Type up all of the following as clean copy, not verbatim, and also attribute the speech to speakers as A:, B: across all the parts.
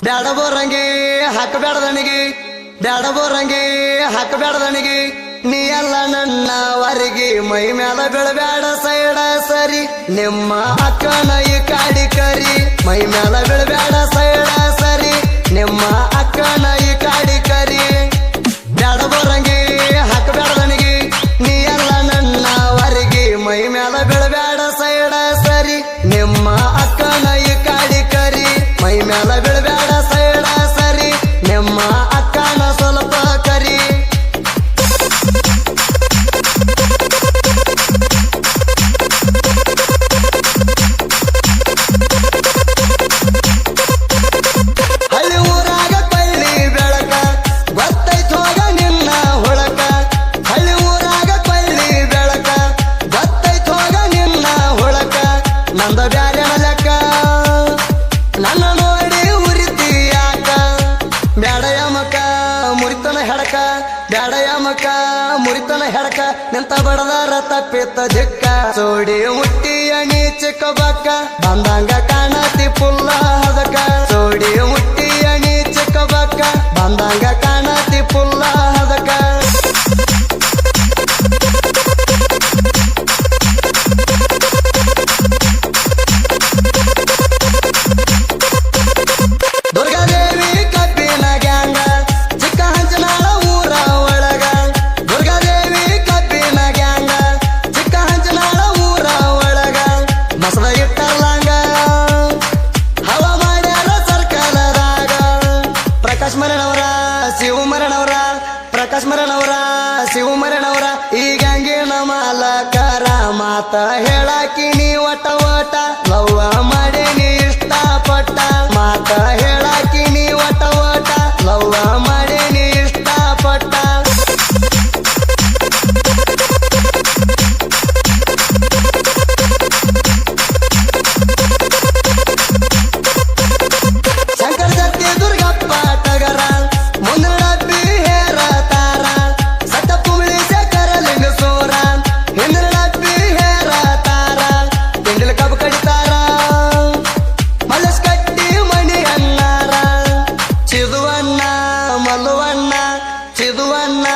A: ಬ್ಯಾಡಬೋರಂಗಿ ಹಾಕಬೇಡದನಿಗೆ ಬ್ಯಾಡಬೋರಂಗಿ ಹಾಕಬೇಡದನಿಗೆ ನೀ ಎಲ್ಲ ನನ್ನವರಿಗೆ ಮೈ ಮ್ಯಾಲ ಬೀಳಬ್ಯಾಡ ಸೈಡ ಸರಿ ನಿಮ್ಮ ಅಕ್ಕನ ಈ ಕಾಡಿ ಕರಿ ಮೈ ಮ್ಯಾಲ ಬೀಳಬ್ಯಾಡ ಸೈಡ ಸರಿ ನಿಮ್ಮ ಅಕ್ಕನ ಈ ಕಾಡಿ ಕರಿ ಬ್ಯಾಡಬೋರಂಗಿ ಹಾಕಬೇಡದನಿಗೆ ನೀ ಎಲ್ಲ ನನ್ನವರಿಗೆ ಮೈ ಮ್ಯಾಲ ಬೀಳಬ್ಯಾಡ ಸೈಡ ಸರಿ ನಿಮ್ಮ ಅಕ್ಕನ ಈ ಕಾಡಿ ಕರಿ ಮೈ ಮ್ಯಾಲ ಬೀಳಬ್ಯಾಡ ಸೈಡ ಸರಿ ನಿಮ್ಮ ಅಕ್ಕನ ಸ್ವಲ್ಪ ಕರಿ ಹಳ್ಳಿ ಊರಾಗ ಕೊಳ್ಳಿ ಬೆಳಕ ಗೊತ್ತೈತ್ ಹೋಗ ನಿನ್ನ ಹುಳಕ ಹಳ್ಳಿ ಊರಾಗ ಕೊಳ್ಳಿ ಬೆಳಕ ಗೊತ್ತೈತ್ ಹೋಗ ನಿನ್ನ ಹುಳಕ ನಂದ ಬ್ಯಾರೆ ಲೆಕ್ಕ ನನ್ನ ನೋಡಿ ಉರಿತೀಯಾಕ ಬ್ಯಾಡಯ ಮಕ ಮುರಿತನ ಹೆಡಕ ಬ್ಯಾಡಯ ಮಕ ಮುರಿತನ ಹೆಡಕ ನಿಂತ ಬಡದಾರ ತಪ್ಪಿತ್ತ ದಿಕ್ಕ ಸೋಡಿ ಮುಟ್ಟಿಯ ನೀ ಚಿಕ್ಕ ಬಕ್ಕ ಬಂದಂಗ ಕಾಣತಿ ಪುಲ್ಲ ಹದಕ ಸೋಡಿ ಮುಟ್ಟಿಯ ನೀ ಚಿಕ್ಕ ಬಕ್ಕ ಬಂದಂಗ ಕಾಣತಿ ಪುಲ್ಲ ಹದಕ ದುರ್ಗಾದೇವಿ ಕಬ್ಬಿನ ಗ್ಯಾಂಗ ಚಿಕ್ಕ ಹಂಚನಾಳ ಊರ ಒಳಗ ದುರ್ಗಾದೇವಿ ಕಬ್ಬಿನ ಗ್ಯಾಂಗ ಚಿಕ್ಕ ಹಂಚನಾಳ ಊರ ಒಳಗ ಮಸದ ಇಟ್ಟರ್ಲಾಂಗ ಹವ ಮಾಡ್ಯಾರ ಸರ್ಕಾರದಾಗ ಪ್ರಕಾಶ್ ಮರಣವರ ಶಿವ ಮರಣವರ ಪ್ರಕಾಶ್ ಮರಣವರ ಶಿವ ಮರಣವರ ಈ ಗ್ಯಾಂಗಿನ ಮಾಲಕರ ಮಾತ ಹೇಳಾಕಿ ನೀ ಒಟ ಒಟ ಲವ್ವ ಮಾಡಿ ನೀ ಇಷ್ಟಪಟ್ಟ ಮಾತ ಹೇಳಾಕಿ ನೀ ಒಟ ಒಟ ಲವ್ವ ಮಾಡಿ ನೀ ಇಷ್ಟಪಟ್ಟ ಶಂಕರ ಜತ್ತಿ ದುರ್ಗಪ್ಪ ಟಗರ ಮುಂದಿನ ಡಬ್ಬಿ ಹೇರ ತಾರ ಸಟ್ಟ ಪುಂಬಳಿ ಶೇಖರ ಲಿಂಗಸೂರ ಹಿಂದಿನ ಡಬ್ಬಿ ಹೇರ ತಾರ ತಿಂಡಿಲ ಕಬ್ಬು ಕಡಿತಾರ ಮಲಸ್ ಕಟ್ಟಿ ಮಣಿ ಅನ್ನಾರ ಚಿದುವಣ್ಣ ಮಲುವಣ್ಣ ಚಿದುವಣ್ಣ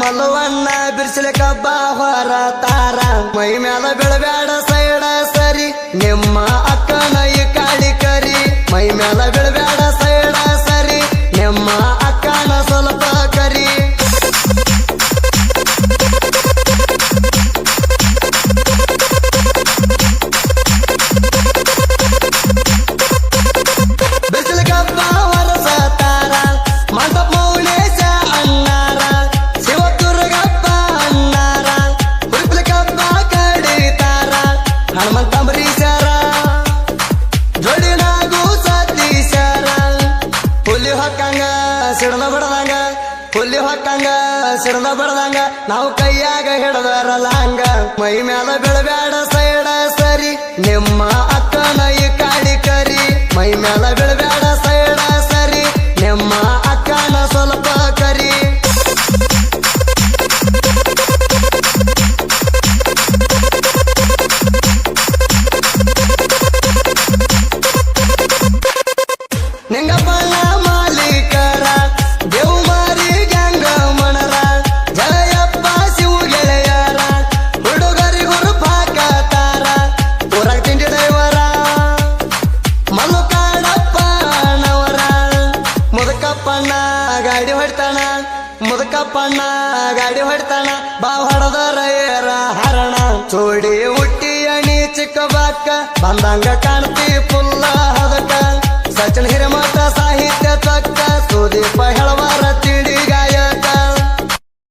A: ಮಲುವಣ್ಣ ಬಿರ್ಸಿಲ ಕಬ್ಬ ಹೊರ ತಾರ ಮೈ ಮ್ಯಾಲ ಬೀಳಬ್ಯಾಡ ಸೈಡ ಸರಿ ನಿಮ್ಮ ಅಕ್ಕನ ಈ ಕಾಡಿ ಕರಿ ಮೈ ಮ್ಯಾಲ ಬೀಳಬ್ಯಾಡ ಸೈಡ ಸರಿ ನಿಮ್ಮ ಅಕ್ಕನ ಸ್ವಲ್ಪ ಕರಿ ಬಿಸಿಲ ಕಬ್ಬ ಹೊರಸ ತಾರ ಮಂಟಪ ಮೌನೇಶ ಅನ್ನಾರ ಶಿವದುರ್ಗಪ್ಪ ಅನ್ನಾರ ಹುಡುಪಿಲ ಕಬ್ಬ ಕಡಿತಾರ ಹನುಮಂತಂಬರೀಶರ ಜೋಡಿನಾಗು ಸತೀಶರ ಹುಲಿ ಹೊಕ್ಕಂಗ ಸಿಡದ ಬಡದಂಗ ಹುಲಿ ಹೊಕ್ಕಂಗ ಸಿಡದ ಬಡದಂಗ ನಾವು ಕೈಯಾಗ ಹಿಡದರಲಾಂಗ ಮೈ ಮ್ಯಾಲ ಬೀಳಬ್ಯಾಡ ಸೈಡ ಸರಿ ನಿಮ್ಮ ಅಕ್ಕನ ಈ ಕಾಡಿ ಕರಿ ಮೈ ಮ್ಯಾಲ ಬೀಳಬ್ಯಾಡ ಸೈಡ ಸರಿ ನಿಮ್ಮ ಅಕ್ಕನ ಸ್ವಲ್ಪ ಕರಿ ನಿಂಗಪ್ಪನ ಮಾಲೀಕರ ದೇವಮಾರಿ ಗ್ಯಾಂಗ ಮಣರ ಜಯಪ್ಪ ಶಿವ ಗೆಳೆಯರ ಹುಡುಗರಿ ಹುರುಪಾಕತಾರ ಊರಾಗ ತಿಂಡಿ ಡೈವರ ಮಲ್ಲುಕಾಡಪ್ಪ ನವರ ಮುದಕಪ್ಪಣ್ಣ ಗಾಡಿ ಹೊಡ್ತಾನ ಮುದಕಪ್ಪಣ್ಣ ಗಾಡಿ ಹೊಡ್ತಾನ ಬಾ ಹೊಡೆದರ ಏರ ಹರಣ ಚೋಡಿ ಹುಟ್ಟಿ ಅಣಿ ಚಿಕ್ಕ ಬಾಕ್ಕ ಬಂದಂಗ ಕಾಣ್ತಿ ಪುಲ್ಲ ಹದಕ